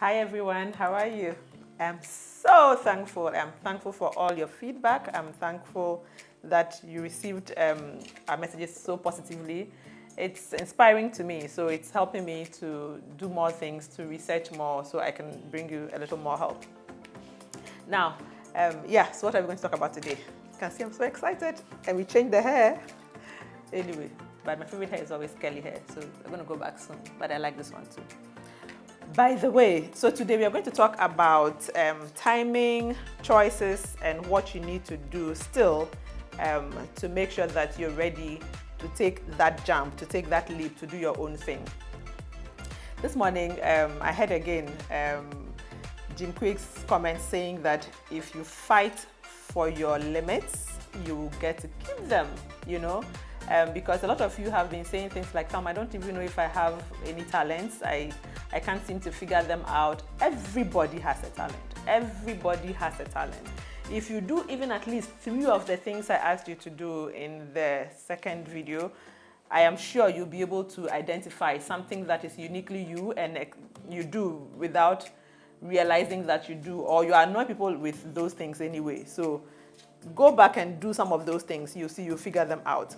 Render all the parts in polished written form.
Hi everyone, how are you? I'm so thankful. I'm thankful for all your feedback. I'm thankful that you received our messages so positively. It's inspiring to me, so it's helping me to do more things, to research more, so I can bring you a little more help. Now, so what are we going to talk about today? You can see I'm so excited, and we changed the hair. Anyway, but my favorite hair is always curly hair, so we're going to go back soon, but I like this one too. By the way, so today we are going to talk about timing, choices, and what you need to do still to make sure that you're ready to take that jump, to take that leap, to do your own thing. This morning, I heard again Jim Quick's comment saying that if you fight for your limits, you get to keep them, because a lot of you have been saying things like, I don't even know if I have any talents. I can't seem to figure them out. Everybody has a talent. Everybody has a talent. If you do even at least 3 of the things I asked you to do in the second video, I am sure you'll be able to identify something that is uniquely you and you do without realizing that you do, or you annoy people with those things anyway. So go back and do some of those things. You'll see, you'll figure them out.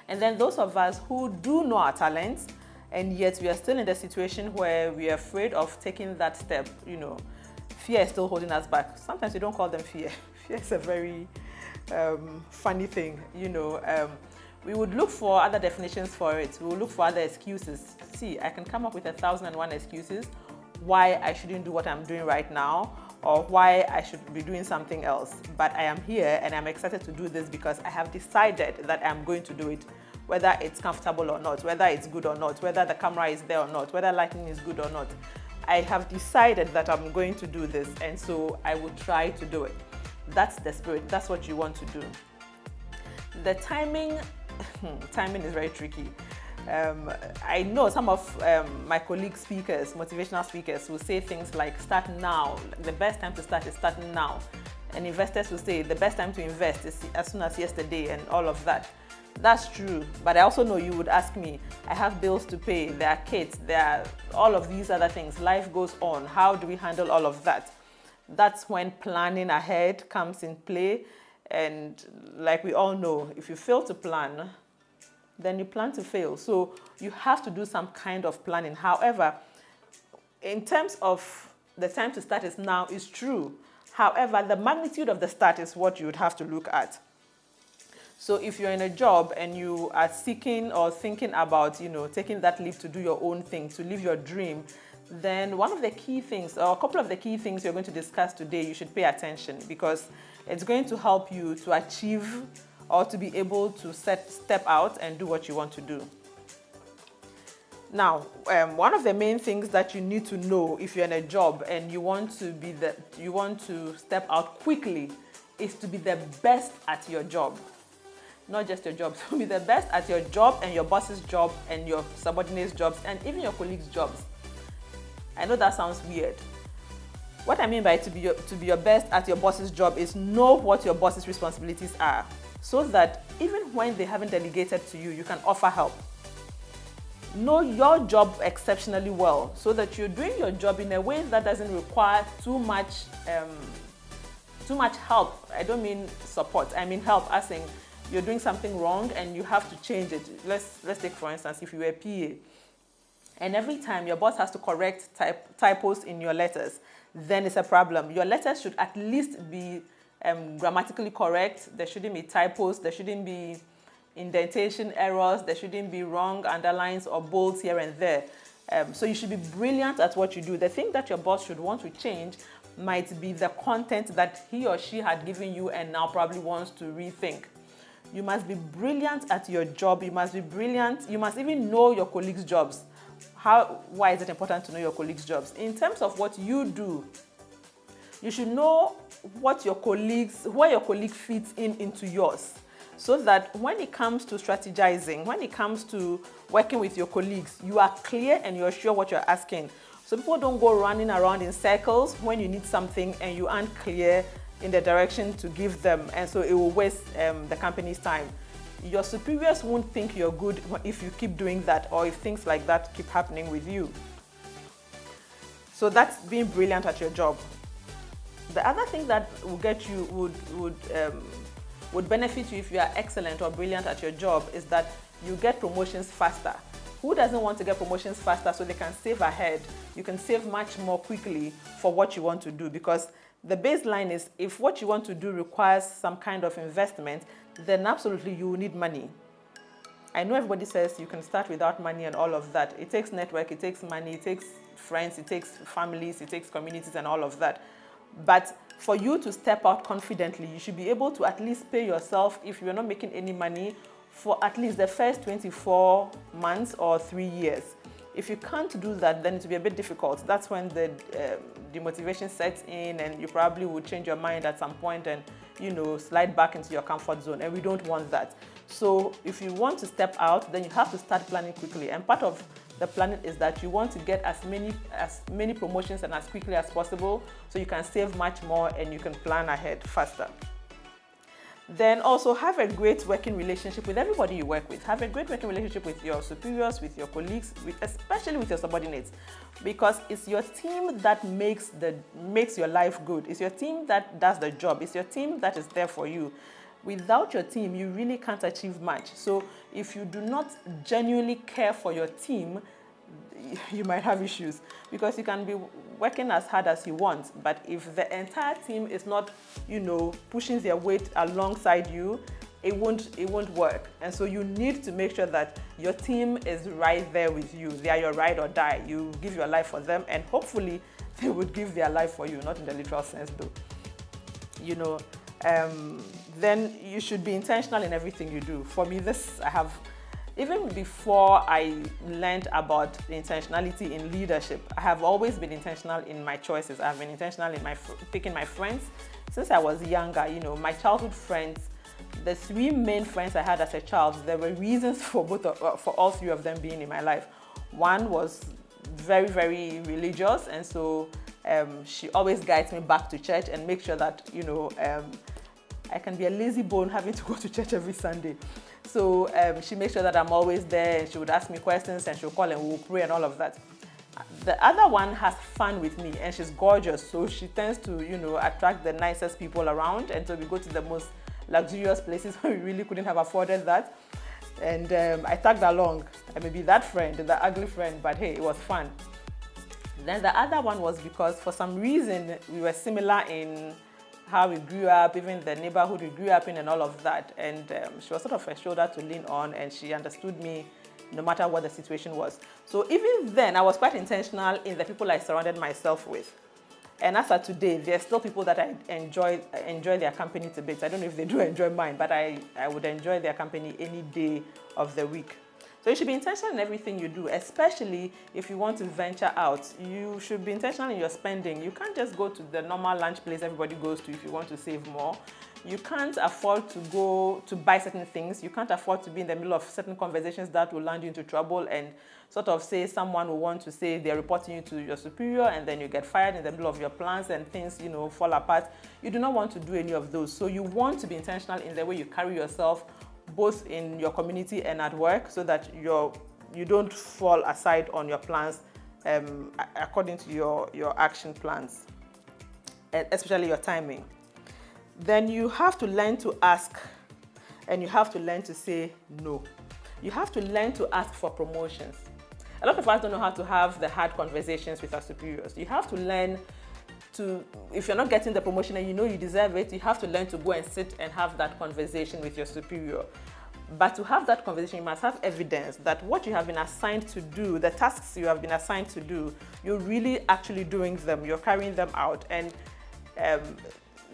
And then those of us who do know our talents, and yet we are still in the situation where we are afraid of taking that step, fear is still holding us back. Sometimes we don't call them fear. Fear is a very funny thing, We would look for other definitions for it. We will look for other excuses. See, I can come up with 1,001 excuses why I shouldn't do what I'm doing right now, or why I should be doing something else. But I am here and I'm excited to do this because I have decided that I'm going to do it, whether it's comfortable or not, whether it's good or not, whether the camera is there or not, whether lighting is good or not. I have decided that I'm going to do this, and so I will try to do it. That's the spirit. That's what you want to do. The timing is very tricky. I know some of my colleague speakers, motivational speakers, will say things like, start now. The best time to start is starting now. And investors will say the best time to invest is as soon as yesterday, and all of that. That's true, but I also know you would ask me, I have bills to pay, there are kids, there are all of these other things. Life goes on. How do we handle all of that? That's when planning ahead comes in play. And like we all know, if you fail to plan, then you plan to fail. So you have to do some kind of planning. However, in terms of the time to start is now is true. However, the magnitude of the start is what you would have to look at. So if you're in a job and you are seeking or thinking about, taking that leap to do your own thing, to live your dream, then one of the key things, or a couple of the key things we're going to discuss today, you should pay attention, because it's going to help you to achieve or to be able to step out and do what you want to do. Now, one of the main things that you need to know if you're in a job and you want to step out quickly is to be the best at your job. Not just your job, to be the best at your job and your boss's job and your subordinates' jobs and even your colleagues' jobs. I know that sounds weird. What I mean by to be your best at your boss's job is know what your boss's responsibilities are, so that even when they haven't delegated to you, you can offer help. Know your job exceptionally well, so that you're doing your job in a way that doesn't require too much help. I don't mean support, I mean help, as in you're doing something wrong and you have to change it. Let's take, for instance, if you were a PA, and every time your boss has to correct typos in your letters, then it's a problem. Your letters should at least be grammatically correct. There shouldn't be typos. There shouldn't be indentation errors. There shouldn't be wrong underlines or bolds here and there. So you should be brilliant at what you do. The thing that your boss should want to change might be the content that he or she had given you and now probably wants to rethink. You must be brilliant at your job. You must be brilliant. You must even know your colleagues' jobs. Why is it important to know your colleagues' jobs? In terms of what you do, you should know where your colleague fits into yours, so that when it comes to strategizing, when it comes to working with your colleagues, you are clear and you're sure what you're asking. So people don't go running around in circles when you need something and you aren't clear in the direction to give them, and so it will waste the company's time. Your superiors won't think you're good if you keep doing that, or if things like that keep happening with you. So that's being brilliant at your job. The other thing that will get you, would benefit you if you are excellent or brilliant at your job is that you get promotions faster. Who doesn't want to get promotions faster so they can save ahead? You can save much more quickly for what you want to do, because the baseline is if what you want to do requires some kind of investment, then absolutely you will need money. I know everybody says you can start without money and all of that. It takes network, it takes money, it takes friends, it takes families, it takes communities and all of that. But for you to step out confidently, you should be able to at least pay yourself, if you're not making any money, for at least the first 24 months or 3 years. If you can't do that, then it will be a bit difficult. That's when the demotivation sets in, and you probably will change your mind at some point and, slide back into your comfort zone. And we don't want that. So if you want to step out, then you have to start planning quickly. And part of the planning is that you want to get as many promotions and as quickly as possible, so you can save much more and you can plan ahead faster. Then also have a great working relationship with everybody you work with. Have a great working relationship with your superiors, with your colleagues, especially with your subordinates, because it's your team that makes your life good. It's your team that does the job. It's your team that is there for you. Without your team, you really can't achieve much. So if you do not genuinely care for your team, you might have issues, because you can be working as hard as you want, but if the entire team is not, pushing their weight alongside you, it won't work. And so you need to make sure that your team is right there with you. They are your ride or die. You give your life for them, and hopefully they would give their life for you, not in the literal sense though. Then you should be intentional in everything you do. For me, even before I learned about intentionality in leadership, I have always been intentional in my choices. I've been intentional in picking my friends. Since I was younger, my childhood friends, the 3 main friends I had as a child, there were reasons for all 3 of them being in my life. One was very, very religious, and so she always guides me back to church and make sure that, I can be a lazy bone having to go to church every Sunday. So she makes sure that I'm always there, and she would ask me questions, and she'll call and we'll pray and all of that. The other one has fun with me, and she's gorgeous, so she tends to, attract the nicest people around, and so we go to the most luxurious places where we really couldn't have afforded that. And I tagged along. I may be that friend, the ugly friend, but hey, it was fun. Then the other one was because for some reason we were similar in how we grew up, even the neighborhood we grew up in and all of that. And she was sort of a shoulder to lean on, and she understood me no matter what the situation was. So even then, I was quite intentional in the people I surrounded myself with. And as of today, there are still people that I enjoy their company to bits. I don't know if they do enjoy mine, but I would enjoy their company any day of the week. So you should be intentional in everything you do, especially if you want to venture out. You should be intentional in your spending. You can't just go to the normal lunch place everybody goes to if you want to save more. You can't afford to go to buy certain things. You can't afford to be in the middle of certain conversations that will land you into trouble and sort of say someone will want to say they're reporting you to your superior, and then you get fired in the middle of your plans and things, fall apart. You do not want to do any of those. So you want to be intentional in the way you carry yourself, both in your community and at work, so that you don't fall aside on your plans according to your action plans, especially your timing. Then you have to learn to ask, and you have to learn to say no. You have to learn to ask for promotions. A lot of us don't know how to have the hard conversations with our superiors. You have to learn to, if you're not getting the promotion and you deserve it, you have to learn to go and sit and have that conversation with your superior. But to have that conversation, you must have evidence that what you have been assigned to do, the tasks you have been assigned to do, you're really actually doing them, you're carrying them out. And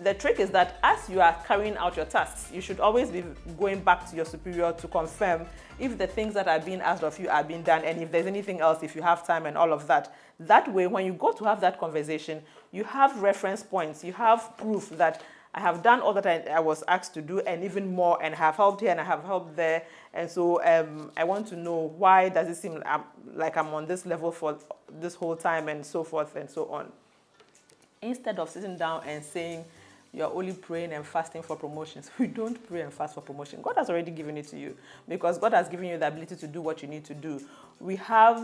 the trick is that as you are carrying out your tasks, you should always be going back to your superior to confirm if the things that are being asked of you are being done, and if there's anything else, if you have time and all of that. That way, when you go to have that conversation, you have reference points, you have proof that I have done all that I was asked to do and even more, and I have helped here and I have helped there. And so I want to know, why does it seem like I'm on this level for this whole time, and so forth and so on. Instead of sitting down and saying, you're only praying and fasting for promotions. We don't pray and fast for promotion. God has already given it to you because God has given you the ability to do what you need to do. We have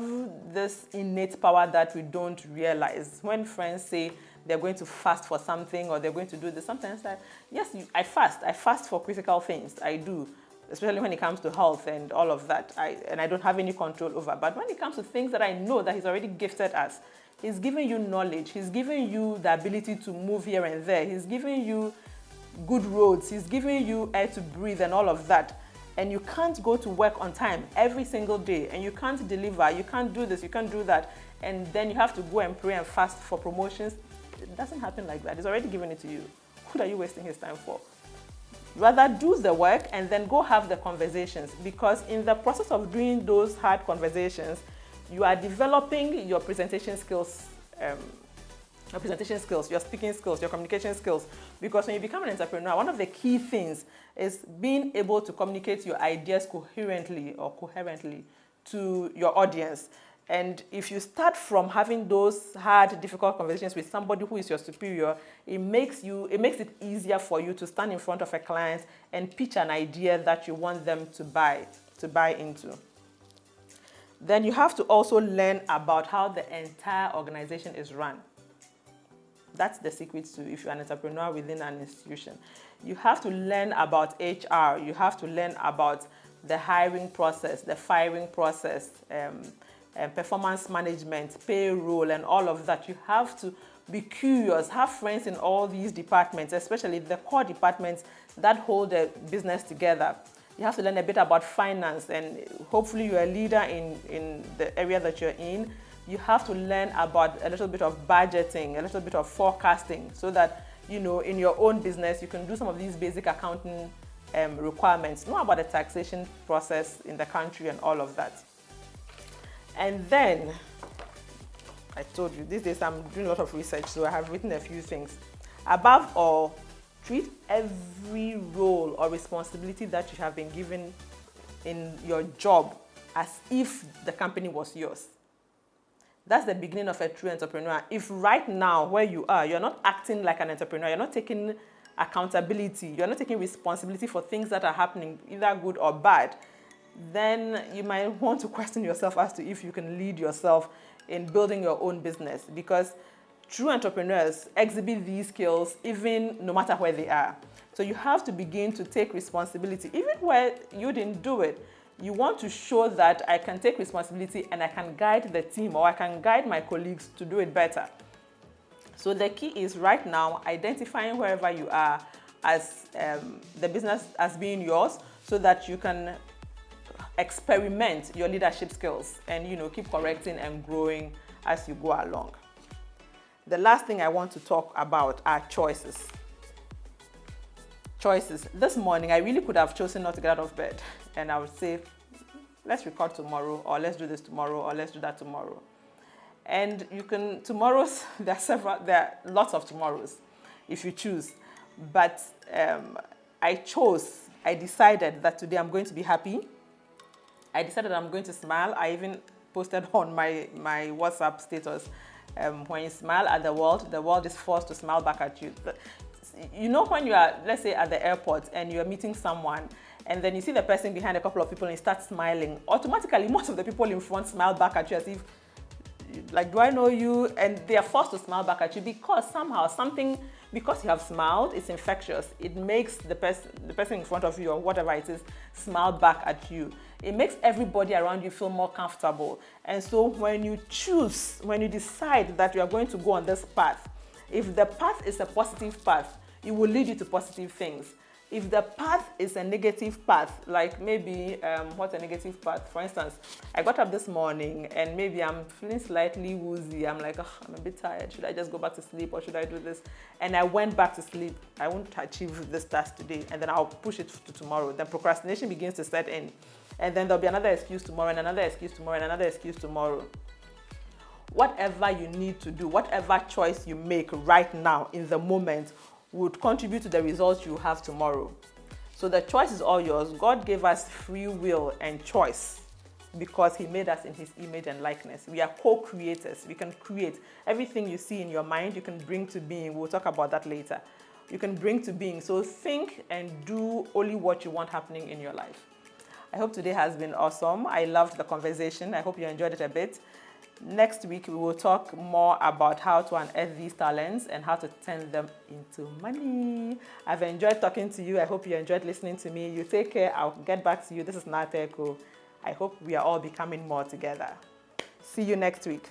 this innate power that we don't realize. When friends say they're going to fast for something or they're going to do this, sometimes yes, I fast. I fast for critical things. I do, especially when it comes to health and all of that. I don't have any control over. But when it comes to things that I know that He's already gifted us, He's giving you knowledge. He's giving you the ability to move here and there. He's giving you good roads. He's giving you air to breathe and all of that. And you can't go to work on time every single day. And you can't deliver. You can't do this. You can't do that. And then you have to go and pray and fast for promotions. It doesn't happen like that. He's already given it to you. What are you wasting His time for? Rather do the work and then go have the conversations. Because in the process of doing those hard conversations, you are developing your presentation skills, your speaking skills, your communication skills. Because when you become an entrepreneur, one of the key things is being able to communicate your ideas coherently to your audience. And if you start from having those hard, difficult conversations with somebody who is your superior, it makes it easier for you to stand in front of a client and pitch an idea that you want them to buy into. Then you have to also learn about how the entire organization is run. That's the secret to if you're an entrepreneur within an institution. You have to learn about HR. You have to learn about the hiring process, the firing process, performance management, payroll, and all of that. You have to be curious, have friends in all these departments, especially the core departments that hold the business together. You have to learn a bit about finance, and hopefully you're a leader in the area that you're in. You have to learn about a little bit of budgeting, a little bit of forecasting, so that, in your own business, you can do some of these basic accounting requirements. Know about the taxation process in the country and all of that. And then, I told you, these days I'm doing a lot of research, so I have written a few things. Above all, treat every role or responsibility that you have been given in your job as if the company was yours. That's the beginning of a true entrepreneur. If right now, where you are, you're not acting like an entrepreneur, you're not taking accountability, you're not taking responsibility for things that are happening, either good or bad, then you might want to question yourself as to if you can lead yourself in building your own business. Because true entrepreneurs exhibit these skills even no matter where they are. So you have to begin to take responsibility. Even where you didn't do it, you want to show that I can take responsibility and I can guide the team, or I can guide my colleagues to do it better. So the key is right now identifying wherever you are as the business as being yours, so that you can experiment your leadership skills and keep correcting and growing as you go along. The last thing I want to talk about are choices. Choices. This morning, I really could have chosen not to get out of bed, and I would say, let's record tomorrow, or let's do this tomorrow, or let's do that tomorrow. And tomorrows, there are lots of tomorrows if you choose. But I decided that today I'm going to be happy. I decided I'm going to smile. I even posted on my WhatsApp status, when you smile at the world is forced to smile back at you. When you are, let's say, at the airport and you're meeting someone, and then you see the person behind a couple of people and you start smiling, automatically most of the people in front smile back at you as if, like, do I know you? And they are forced to smile back at you because because you have smiled, it's infectious. It makes the person in front of you, or whatever it is, smile back at you. It makes everybody around you feel more comfortable. And so when you decide that you are going to go on this path, if the path is a positive path, it will lead you to positive things. If the path is a negative path, like maybe, what's a negative path? For instance, I got up this morning and maybe I'm feeling slightly woozy. I'm like, I'm a bit tired. Should I just go back to sleep, or should I do this? And I went back to sleep. I won't achieve this task today, and then I'll push it to tomorrow. Then procrastination begins to set in. And then there'll be another excuse tomorrow, and another excuse tomorrow, and another excuse tomorrow. Whatever you need to do, whatever choice you make right now in the moment would contribute to the results you have tomorrow. So the choice is all yours. God gave us free will and choice because He made us in His image and likeness. We are co-creators. We can create. Everything you see in your mind, you can bring to being. We'll talk about that later. you can bring to being. So think and do only what you want happening in your life. I hope today has been awesome. I loved the conversation. I hope you enjoyed it a bit. Next week, we will talk more about how to unearth these talents and how to turn them into money. I've enjoyed talking to you. I hope you enjoyed listening to me. You take care. I'll get back to you. This is Naa Teiko. I hope we are all becoming more together. See you next week.